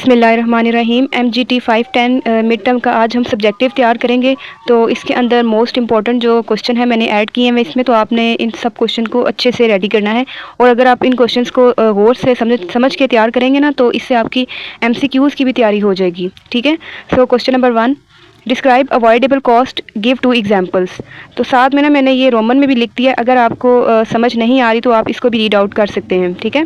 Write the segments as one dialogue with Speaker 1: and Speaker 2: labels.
Speaker 1: बिस्मिल्लाहिर्रहमानिर्रहीम। MGT 510 mid term का आज हम सब्जेक्टिव तैयार करेंगे। तो इसके अंदर मोस्ट इंपॉर्टेंट जो क्वेश्चन है मैंने ऐड किए हैं इसमें, तो आपने इन सब क्वेश्चन को अच्छे से रेडी करना है। और अगर आप इन क्वेश्चंस को गौर से समझ के तैयार करेंगे ना, तो इससे आपकी MCQs की भी तैयारी हो जाएगी। ठीक है। So question number 1, describe avoidable cost, give 2 examples. तो साथ में ना मैंने ये रोमन में भी लिख दिया है, अगर आपको समझ नहीं आ रही तो आप इसको भी रीड आउट कर सकते हैं। ठीक है।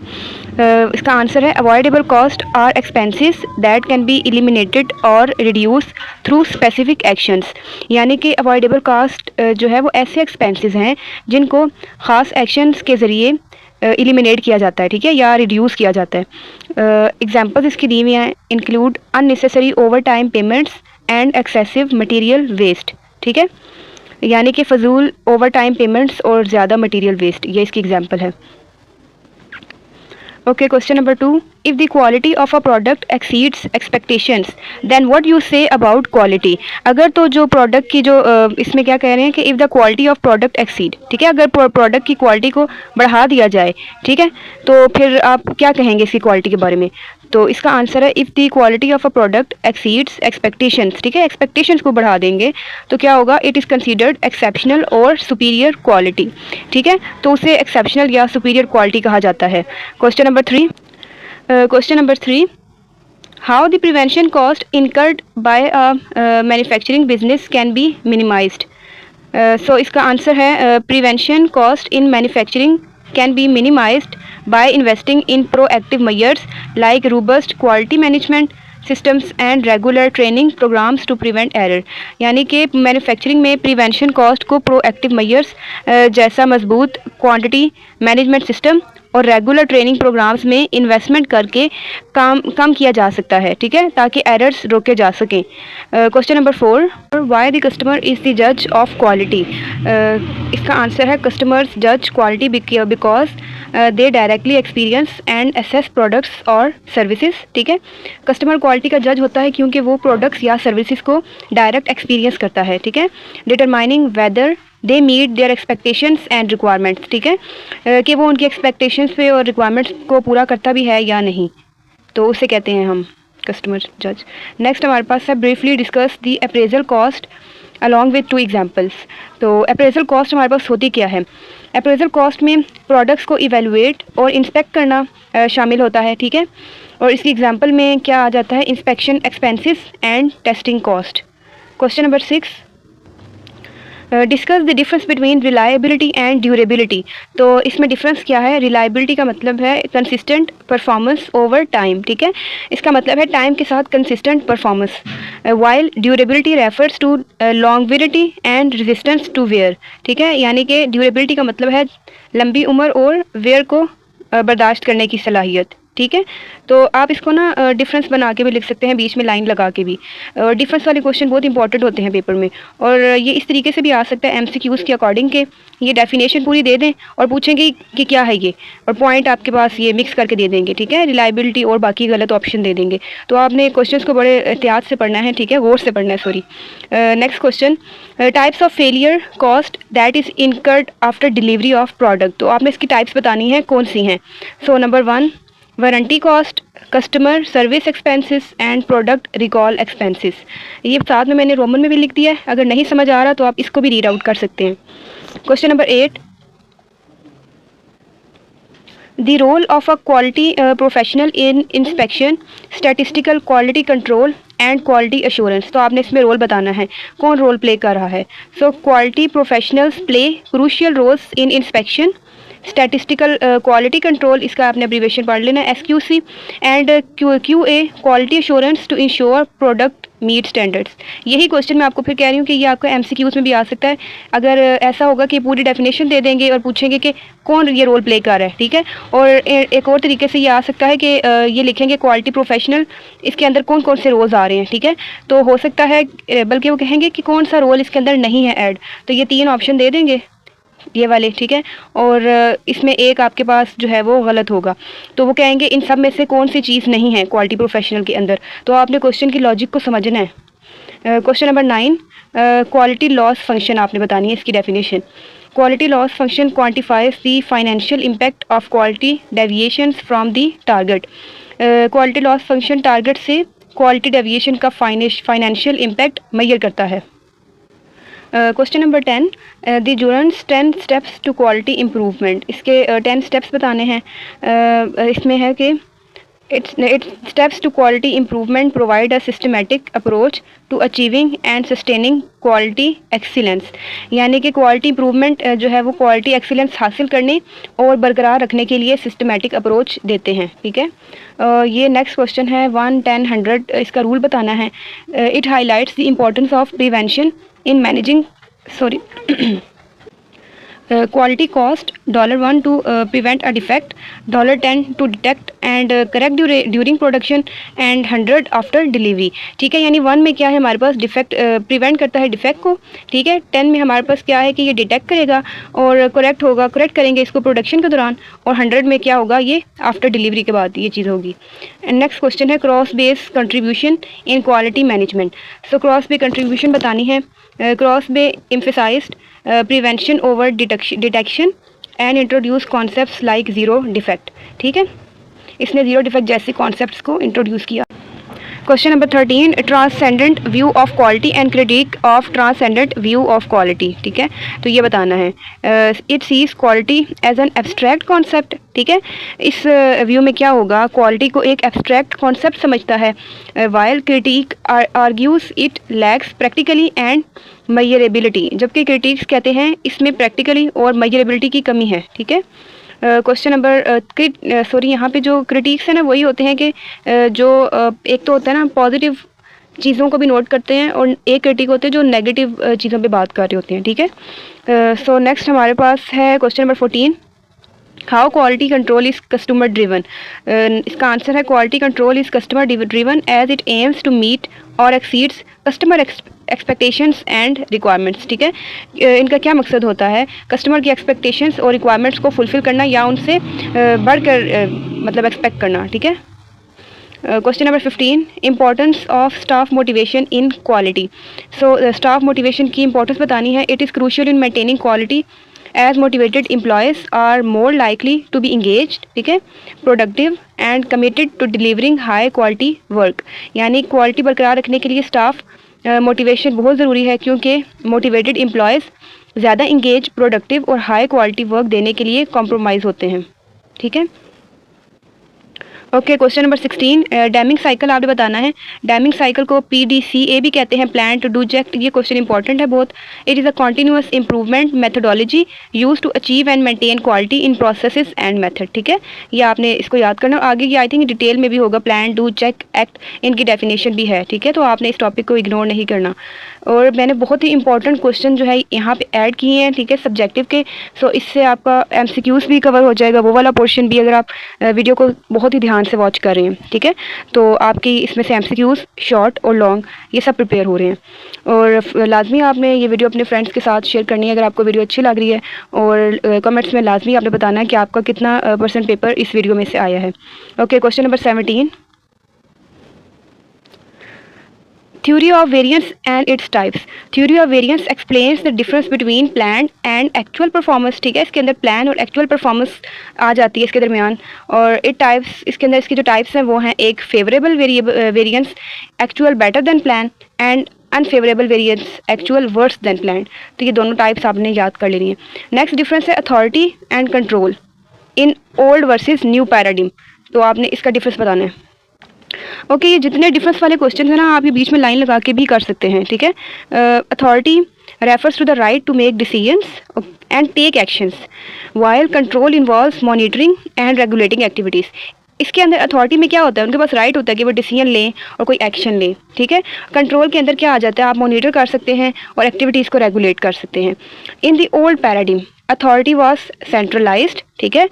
Speaker 1: इसका आंसर है avoidable cost are expenses that can be eliminated और रिड्यूस थ्रू स्पेसिफिक एक्शंस। यानी कि अवॉइडेबल कॉस्ट जो है वो ऐसे एक्सपेंसेस हैं जिनको ख़ास एक्शंस के ज़रिए एलिमिनेट किया जाता है। ठीक है, या रिड्यूस किया जाता है। एग्जाम्पल्स इसकी दी हुई हैं, include unnecessary overtime payments and excessive material waste. ठीक है, यानी कि फजूल ओवर टाइम पेमेंट्स और ज़्यादा मटेरियल वेस्ट, ये इसकी एग्जांपल है। Okay, question number 2, if the quality of a product exceeds expectations then what you say about quality. अगर तो जो प्रोडक्ट की जो इसमें क्या कह रहे हैं कि if the quality of product exceed, ठीक है, अगर प्रोडक्ट की क्वालिटी को बढ़ा दिया जाए, ठीक है, तो फिर आप क्या कहेंगे इसकी क्वालिटी के बारे में। तो इसका आंसर है if the quality of a product exceeds expectations. ठीक है, एक्सपेक्टेशंस को बढ़ा देंगे तो क्या होगा, इट इज़ कंसीडर्ड एक्सेप्शनल और सुपीरियर क्वालिटी। ठीक है, तो उसे एक्सेप्शनल या सुपीरियर क्वालिटी कहा जाता है। Question number 3, how the prevention cost incurred by a manufacturing business can be minimized. So इसका आंसर है prevention cost in manufacturing can be minimized by investing in proactive measures like robust quality management systems and regular training programs to prevent error। यानी कि manufacturing में prevention cost को proactive measures जैसा मजबूत quantity management system और regular training programmes में investment करके कम किया जा सकता है। ठीक है, ताकि एरर्स रोके जा सकें। Question number 4, why the customer is the जज ऑफ क्वालिटी। इसका आंसर है कस्टमर्स जज quality because they directly experience and assess products और सर्विसेज। ठीक है, कस्टमर क्वालिटी का जज होता है क्योंकि वो प्रोडक्ट्स या सर्विसेज को डायरेक्ट एक्सपीरियंस करता है। ठीक है, determining whether they meet their expectations and requirements. ठीक है, कि वो उनकी एक्सपेक्टेशंस पे और रिक्वायरमेंट्स को पूरा करता भी है या नहीं, तो उसे कहते हैं हम कस्टमर जज। नेक्स्ट हमारे पास है briefly discuss the appraisal cost along with 2 examples. तो अप्रेजल कॉस्ट हमारे पास होती क्या है। अप्रेजल कॉस्ट में प्रोडक्ट्स को इवेलुएट और इंस्पेक्ट करना शामिल होता है। ठीक है, और इसकी एग्जांपल में क्या आ जाता है, inspection expenses and testing cost. Question number 6, discuss the difference between reliability and durability. तो इसमें डिफरेंस क्या है। रिलायबिलिटी का मतलब है कंसिस्टेंट परफॉर्मेंस ओवर टाइम। ठीक है, इसका मतलब है टाइम के साथ consistent performance, while durability refers to longevity and resistance to wear. ठीक है, यानी कि ड्यूरेबिलिटी का मतलब है लंबी उम्र और वेयर को बर्दाश्त करने की सलाहियत। ठीक है, तो आप इसको ना डिफरेंस बना के भी लिख सकते हैं, बीच में लाइन लगा के भी। डिफरेंस वाले क्वेश्चन बहुत इंपॉर्टेंट होते हैं पेपर में, और ये इस तरीके से भी आ सकता है MCQs के अकॉर्डिंग के ये डेफिनेशन पूरी दे दें और पूछेंगे कि क्या है ये, और पॉइंट आपके पास ये मिक्स करके दे देंगे। ठीक है, रिलायबिलिटी और बाकी गलत ऑप्शन दे देंगे। तो आपने क्वेश्चन को बड़े एहतियात से पढ़ना है। ठीक है, गौर से पढ़ना है, sorry. Next question, types of failure cost that is incurred after delivery of product. तो आपने इसकी टाइप्स बतानी है कौन सी हैं। So number 1, warranty cost, customer service expenses and product recall expenses. ये साथ में मैंने रोमन में भी लिख दिया है, अगर नहीं समझ आ रहा तो आप इसको भी रीड आउट कर सकते हैं। Question number 8, the role of a quality professional in inspection, statistical quality control and quality assurance. तो आपने इसमें रोल बताना है, कौन रोल प्ले कर रहा है। So quality professionals play crucial roles in inspection, statistical quality control, इसका आपने एब्रीविएशन पढ़ लेना है SQC, and QA quality assurance to ensure product meet standards. यही क्वेश्चन मैं आपको फिर कह रही हूँ कि ये आपका MCQs में भी आ सकता है। अगर ऐसा होगा कि पूरी डेफिनेशन दे देंगे और पूछेंगे कि कौन ये रोल प्ले कर रहा है। ठीक है, और एक और तरीके से ये आ सकता है कि ये लिखेंगे क्वालिटी प्रोफेशनल, इसके अंदर कौन कौन से रोल्स आ रहे हैं। ठीक है, तो हो सकता है बल्कि वो कहेंगे कि कौन सा रोल इसके अंदर नहीं है ऐड, तो ये 3 ऑप्शन दे देंगे ये वाले। ठीक है, और इसमें एक आपके पास जो है वो गलत होगा, तो वो कहेंगे इन सब में से कौन सी चीज़ नहीं है क्वालिटी प्रोफेशनल के अंदर। तो आपने क्वेश्चन की लॉजिक को समझना है। Question number 9, quality loss function आपने बतानी है इसकी definition. Quality loss function quantifies the financial impact of quality deviations from the target. Quality loss function target से क्वालिटी डेविएशन का फाइनेंशियल इम्पैक्ट मेजर करता है। Question number 10, the Juran's 10 steps to quality improvement. इसके 10 steps बताने हैं। इसमें है कि Its steps to quality improvement provide a systematic approach to achieving and sustaining quality excellence। यानी कि क्वालिटी इम्प्रूवमेंट जो है वो क्वालिटी एक्सीलेंस हासिल करने और बरकरार रखने के लिए सिस्टमेटिक अप्रोच देते हैं। ठीक है, ये नेक्स्ट क्वेश्चन है 1, 10, 100। इसका रूल बताना है। It highlights the importance of prevention in managing quality cost। $1 to prevent a defect, $10 to detect and correct during production and 100 after delivery। ठीक है, यानी 1 में क्या है हमारे पास डिफेक्ट प्रिवेंट करता है डिफेक्ट को। ठीक है, 10 में हमारे पास क्या है कि ये डिटेक्ट करेगा और करेक्ट करेंगे इसको प्रोडक्शन के दौरान, और 100 में क्या होगा, ये आफ्टर डिलीवरी के बाद ये चीज़ होगी। नेक्स्ट क्वेश्चन है Crosby contribution in quality management. So Crosby contribution बतानी है। Crosby emphasized prevention over detection and introduce concepts like zero defect. ठीक है, इसने ज़ीरो डिफेक्ट जैसे कॉन्सेप्ट्स को इंट्रोड्यूस किया। Question number 13, transcendent view of quality and critique of transcendent view of quality. ठीक है, तो ये बताना है। It sees quality as an abstract concept. ठीक है, इस व्यू में क्या होगा, क्वालिटी को एक एब्स्ट्रैक्ट कॉन्सेप्ट समझता है, while critic argues it lacks practically and measurability. जबकि क्रिटिक्स कहते हैं इसमें प्रैक्टिकली और मेजरेबिलिटी की कमी है। ठीक है, क्वेश्चन नंबर यहाँ पे जो क्रिटिक्स है ना वही होते हैं कि जो एक तो होता है ना पॉजिटिव चीज़ों को भी नोट करते हैं, और एक क्रिटिक होते हैं जो नेगेटिव चीज़ों पे बात कर रहे होते हैं। ठीक है, सो नेक्स्ट हमारे पास है question number 14, how quality control is customer driven. इसका आंसर है quality control is customer driven as it aims to meet और exceeds customer expectations and requirements. ठीक है, इनका क्या मकसद होता है, कस्टमर की एक्सपेक्टेशंस और रिक्वायरमेंट्स को फुलफ़िल करना या उनसे बढ़कर मतलब एक्सपेक्ट करना। ठीक है, question number 15, importance of staff motivation in quality. So staff motivation की इंपॉर्टेंस बतानी है। It is crucial in maintaining quality as motivated employees are more likely to be engaged। ठीक है, productive and committed to delivering high quality work। यानी quality बरकरार रखने के लिए स्टाफ मोटिवेशन बहुत ज़रूरी है, क्योंकि मोटिवेटेड एम्प्लॉयज़ ज़्यादा इंगेज, प्रोडक्टिव और हाई क्वालिटी वर्क देने के लिए कॉम्प्रोमाइज़ होते हैं। ठीक है, okay, question number 16, damming cycle आपने बताना है। डैमिंग साइकिल को PDCA भी कहते हैं, प्लान टू डू जेक्ट। ये क्वेश्चन इंपॉर्टेंट है बहुत। It is a continuous improvement methodology use to achieve and maintain quality in processes and method. ठीक है, ये आपने इसको याद करना। आगे ये आई थिंक डिटेल में भी होगा, प्लान, डू, चेक, एक्ट, इनकी डेफिनेशन भी है। ठीक है, तो आपने इस टॉपिक को इग्नोर नहीं करना। और मैंने बहुत ही इंपॉर्टेंट क्वेश्चन जो है यहाँ पे ऐड किए हैं। ठीक है, सब्जेक्टिव के। सो इससे आपका MCQs भी कवर हो जाएगा, वो वाला पोर्शन भी, अगर आप वीडियो को बहुत ही ध्यान से वॉच कर रहे हैं। ठीक है, तो आपकी इसमें से MCQs शॉर्ट और लॉन्ग ये सब प्रिपेयर हो रहे हैं। और लाजमी आपने ये वीडियो अपने फ्रेंड्स के साथ शेयर करनी है अगर आपको वीडियो अच्छी लग रही है, और कमेंट्स में लाजमी आपने बताना है कि आपका कितना % पेपर इस वीडियो में से आया है। Okay, question number 17, Theory of variance and its types। Theory of variance explains the difference between planned and actual performance। ठीक है, इसके अंदर प्लान और एक्चुअल परफॉर्मेंस आ जाती है इसके दरमियान। और इट टाइप्स, इसके अंदर इसकी जो टाइप्स हैं वो हैं, एक favourable variance actual better than plan, and unfavourable variance actual worse than plan. तो ये दोनों टाइप्स आपने याद कर लेनी है। नेक्स्ट डिफरेंस है authority and control in old versus new paradigm. तो आपने इसका डिफरेंस बताना है। ओके, ये जितने डिफरेंस वाले क्वेश्चन हैं ना, आप ये बीच में लाइन लगा के भी कर सकते हैं। ठीक है, authority refers to the right to make decisions and take actions, while control involves monitoring and regulating activities. इसके अंदर अथॉरिटी में क्या होता है, उनके पास राइट होता है कि वो डिसीजन लें और कोई एक्शन लें। ठीक है, कंट्रोल के अंदर क्या आ जाता है, आप मॉनिटर कर सकते हैं और एक्टिविटीज़ को रेगुलेट कर सकते हैं। In the old paradigm authority was centralised. ठीक है,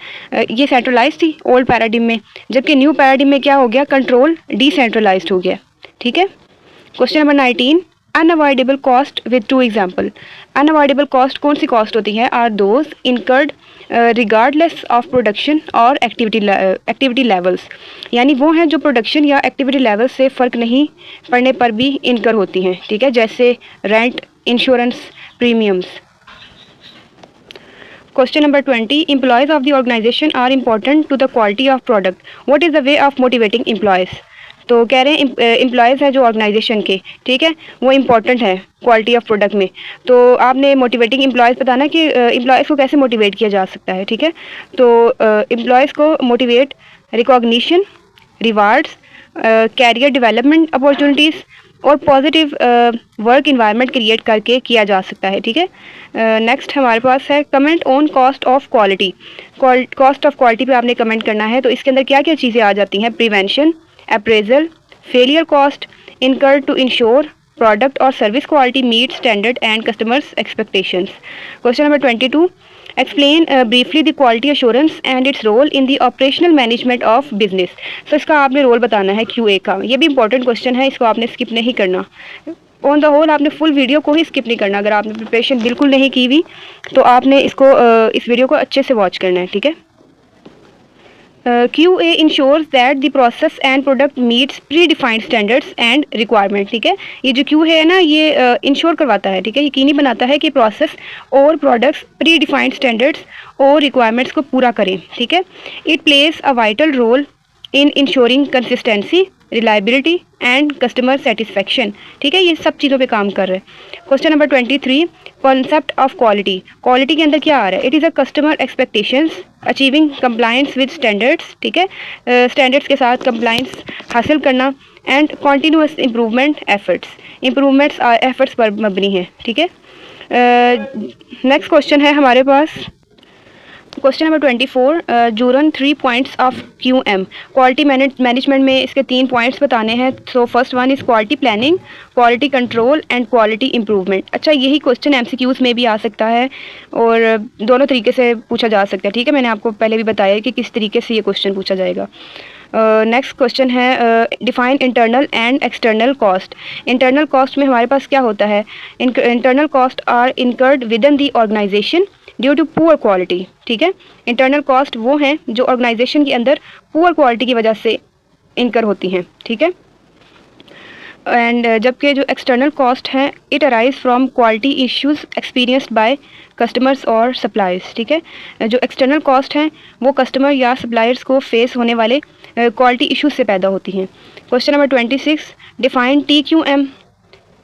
Speaker 1: ये सेंट्रलाइज्ड थी ओल्ड पैराडिम में, जबकि न्यू पैराडिम में क्या हो गया, कंट्रोल डिसेंट्रलाइज्ड हो गया। ठीक है, question number 19, unavoidable cost with 2 example. Unavoidable cost कौन सी कॉस्ट होती है, are those incurred regardless of production और एक्टिविटी लेवल्स। यानी वो हैं जो प्रोडक्शन या एक्टिविटी लेवल से फ़र्क नहीं पड़ने पर भी इनकर होती हैं। ठीक है, जैसे rent, insurance, premiums. Question number 20, employees of the organization are important to the quality of product, what is the way of motivating employees. तो कह रहे हैं एम्प्लॉयज़ हैं जो ऑर्गेनाइजेशन के, ठीक है, वो इम्पॉर्टेंट है क्वालिटी ऑफ प्रोडक्ट में। तो आपने मोटिवेटिंग एम्प्लॉयज़ बताना कि एम्प्लॉयज़ को कैसे मोटिवेट किया जा सकता है, ठीक है। तो एम्प्लॉयज़ को motivate recognition, rewards, career development opportunities और पॉजिटिव वर्क इन्वायरमेंट क्रिएट करके किया जा सकता है, ठीक है। नेक्स्ट हमारे पास है comment on cost of quality. Cost of quality पे आपने कमेंट करना है। तो इसके अंदर क्या क्या चीज़ें आ जाती हैं, prevention, appraisal, failure cost, incurred to ensure product और service quality meet standard and customers expectations. Question number 22, explain briefly the quality assurance and its role in the operational management of business. तो इसका आपने role बताना है QA का। ये भी important question है, इसको आपने स्किप नहीं करना। ऑन द होल आपने फुल वीडियो को ही स्किप नहीं करना। अगर आपने प्रिपरेशन बिल्कुल नहीं की हुई तो आपने इसको इस वीडियो को अच्छे से वॉच करना है, ठीक है। QA ensures that the process and product meets predefined standards and requirement, ठीक है। ये जो QA है ना, ये इंश्योर करवाता है, ठीक है, यकीनी बनाता है कि प्रोसेस और प्रोडक्ट्स प्रीडिफाइंड स्टैंडर्ड्स और रिक्वायरमेंट्स को पूरा करें, ठीक है। It plays a vital role in ensuring consistency, reliability and customer satisfaction, ठीक है। ये सब चीज़ों पे काम कर रहे हैं। Question number 23, concept of quality. Quality के अंदर क्या आ रहा है, it is a customer expectations achieving compliance with standards, ठीक है, स्टैंडर्ड्स के साथ कंप्लायंस हासिल करना and continuous improvement efforts, improvements efforts पर मबनी है, ठीक है। नेक्स्ट क्वेश्चन है हमारे पास question number 24, Juran 3 points of QM। Quality management में इसके 3 पॉइंट्स बताने हैं। So first one is quality planning, quality control and quality improvement. अच्छा, यही क्वेश्चन MCQs में भी आ सकता है और दोनों तरीके से पूछा जा सकता है, ठीक है। मैंने आपको पहले भी बताया कि किस तरीके से ये क्वेश्चन पूछा जाएगा। नेक्स्ट क्वेश्चन है define internal and external cost. Internal cost में हमारे पास क्या होता है, internal cost are incurred within the organization due to poor quality, ठीक है। इंटरनल कॉस्ट वो हैं जो ऑर्गेनाइजेशन के अंदर पुअर क्वालिटी की वजह से इनकर होती हैं, ठीक है। एंड जबकि जो एक्सटर्नल कॉस्ट हैं it arise from quality issues experienced bye customers और सप्लायर्स, ठीक है। जो एक्सटर्नल कॉस्ट हैं वो कस्टमर या सप्लायर्स को फेस होने वाले क्वालिटी इश्यूज से पैदा होती हैं। Question number 26, define TQM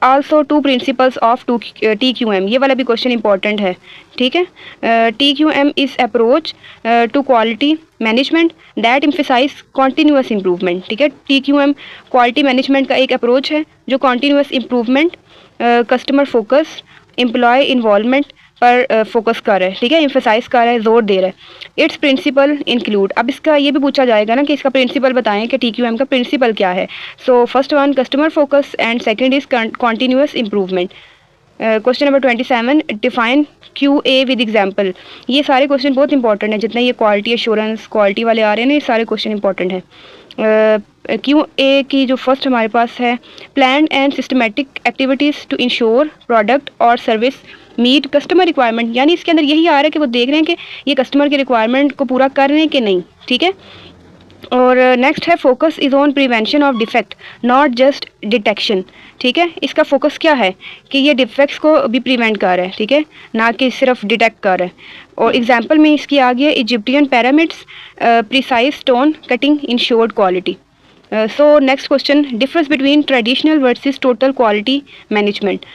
Speaker 1: also 2 principles of TQM। ये वाला भी क्वेश्चन इंपॉर्टेंट है, ठीक है। TQM is approach to quality management that emphasise continuous improvement, ठीक है। TQM क्वालिटी मैनेजमेंट का एक अप्रोच है जो continuous improvement, customer focus, employee involvement पर फोकस कर रहा है, ठीक है, एम्फसाइज कर रहा है, जोर दे रहा है। Its principle include. अब इसका ये भी पूछा जाएगा ना कि इसका प्रिंसिपल बताएं कि TQM का प्रिंसिपल क्या है। सो first one customer focus and second is continuous improvement. Question number 27, define QA with example. ये सारे क्वेश्चन बहुत इंपॉर्टेंट हैं, जितने ये क्वालिटी एश्योरेंस क्वालिटी वाले आ रहे हैं ना, ये सारे क्वेश्चन इंपॉर्टेंट हैं। QA की जो फर्स्ट हमारे पास है plan and systematic activities to ensure product और सर्विस मीट कस्टमर रिक्वायरमेंट, यानी इसके अंदर यही आ रहा है कि वो देख रहे हैं कि ये कस्टमर के रिक्वायरमेंट को पूरा कर रहे हैं कि नहीं, ठीक है। और नेक्स्ट है focus is on prevention of defect not just detection, ठीक है। इसका फोकस क्या है कि ये डिफेक्ट्स को भी प्रिवेंट कर रहा है, ठीक है, ना कि सिर्फ डिटेक्ट कर रहा है। और एग्जांपल में इसकी आ गया Egyptian pyramids, precise stone cutting insured quality. So next question, difference between traditional versus total quality management.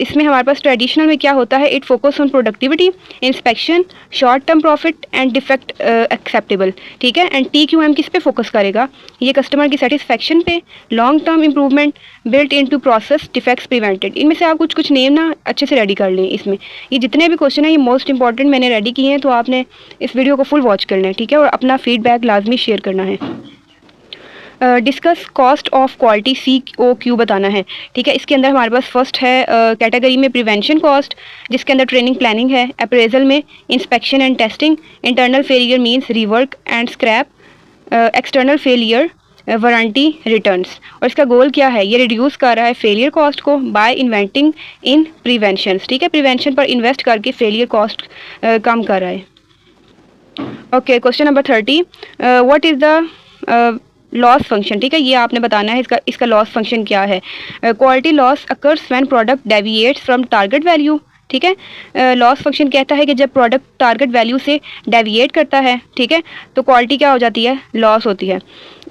Speaker 1: इसमें हमारे पास ट्रेडिशनल में क्या होता है, it focus on productivity, inspection, short term profit and defect acceptable, ठीक है। एंड TQM किस पे फोकस करेगा, ये कस्टमर की सेटिस्फेक्शन पे, long term improvement, built into process, defects prevented. इनमें से आप कुछ नेम ना अच्छे से रेडी कर लें। इसमें ये जितने भी क्वेश्चन हैं ये मोस्ट इंपॉर्टेंट मैंने रेडी किए हैं, तो आपने इस वीडियो को फुल वॉच करना है, ठीक है, और अपना फीडबैक लाजमी शेयर करना है। Discuss cost of quality COQ बताना है, ठीक है। इसके अंदर हमारे पास फर्स्ट है कैटेगरी में प्रिवेंशन कॉस्ट, जिसके अंदर ट्रेनिंग प्लानिंग है, अप्रेजल में inspection and testing, internal failure means rework and scrap, external failure warranty returns. और इसका गोल क्या है, ये रिड्यूस कर रहा है फेलियर कॉस्ट को बाय इन्वेंटिंग इन प्रिवेंशन, ठीक है, प्रिवेंशन पर इन्वेस्ट करके फेलियर कॉस्ट कम कर रहा है। Okay, question number 30, what is the loss function, ठीक है, ये आपने बताना है इसका लॉस फंक्शन क्या है। Quality loss occurs when product deviates from target value, ठीक है। लॉस फंक्शन कहता है कि जब प्रोडक्ट टारगेट वैल्यू से डेविएट करता है, ठीक है, तो क्वालिटी क्या हो जाती है, लॉस होती है।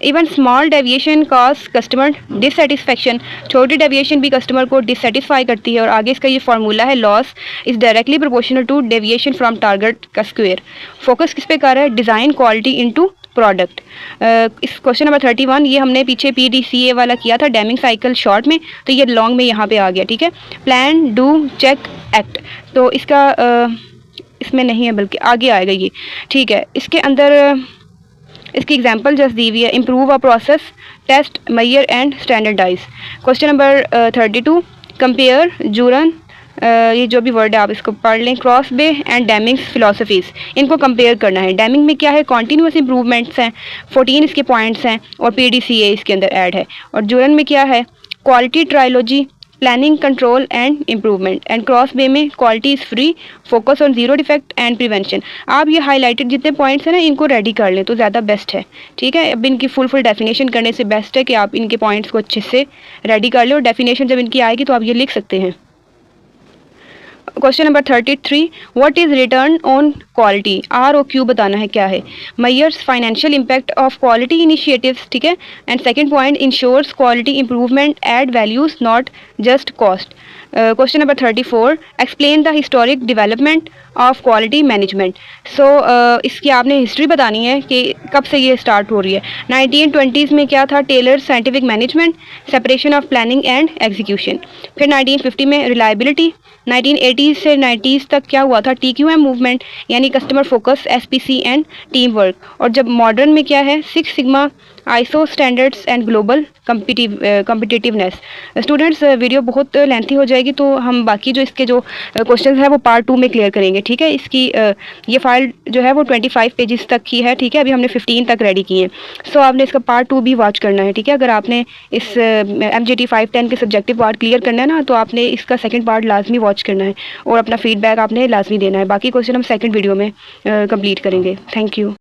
Speaker 1: Even small deviation cause customer dissatisfaction, छोटी डेविएशन भी कस्टमर को डिससेटिस्फाई करती है। और आगे इसका ये फार्मूला है, loss is directly proportional to deviation from target का स्क्वायर। फोकस किस पे कर रहा है, डिज़ाइन क्वालिटी इनटू प्रोडक्ट। इस क्वेश्चन नंबर 31 ये हमने पीछे PDCA वाला किया था, डेमिंग साइकिल शॉर्ट में, तो ये लॉन्ग में यहाँ पे आ गया, ठीक है। प्लान, डू, चेक, एक्ट, तो इसका इसमें नहीं है बल्कि आगे आएगा ये, ठीक है। इसके अंदर इसकी एग्जांपल जस्ट दी हुई है, improve a process, test, measure and standardise. Question number 32 compare, Juran, ये जो भी वर्ड है आप इसको पढ़ लें, Crosby and Deming's philosophies, इनको कंपेयर करना है। डेमिंग में क्या है, कॉन्टीन्यूस इंप्रूवमेंट्स हैं, 14 इसके पॉइंट्स हैं और PDCA इसके अंदर ऐड है। और जूरन में क्या है, quality trilogy, planning, control and improvement. And Crosby में quality is free, focus on zero defect and prevention. आप ये हाईलाइटेड जितने पॉइंट्स हैं ना, इनको रेडी कर लें तो ज़्यादा बेस्ट है, ठीक है। अब इनकी फुल डेफिनेशन करने से बेस्ट है कि आप इनके पॉइंट्स को अच्छे से रेडी कर लें और डेफिनेशन जब इनकी आएगी तो आप ये लिख सकते हैं। Question number 33 what is return on quality, ROQ बताना है क्या है। Measures financial impact of quality initiatives, ठीक है। And second point, ensures quality improvement add values not just cost. Question number 34 explain the historic development of quality management. So इसकी आपने history बतानी है कि कब से ये स्टार्ट हो रही है। 1920s में क्या था, Taylor scientific management, separation of planning and execution. फिर 1950 में रिलायबिलिटी। 1980s से 90s तक क्या हुआ था, TQM मूवमेंट, यानी customer focus, SPC and team work. और जब मॉडर्न में क्या है, 6 sigma, ISO standards and global competitiveness. Students video बहुत लेंथी हो जाएगी तो हम बाकी जो इसके जो क्वेश्चंस है वो पार्ट 2 में क्लियर करेंगे, ठीक है। इसकी ये फाइल जो है वो 25 पेजेस तक की है, ठीक है। अभी हमने 15 तक रेडी किए हैं। सो आपने इसका पार्ट 2 भी वॉच करना है, ठीक है। अगर आपने इस MJT 510 के सब्जेक्टिव पार्ट क्लियर करना है ना, तो आपने इसका सेकंड पार्ट लाजमी वॉच करना है और अपना फीडबैक आपने लाजमी देना है। बाकी क्वेश्चन हम सेकंड वीडियो में कंप्लीट करेंगे। Thank you.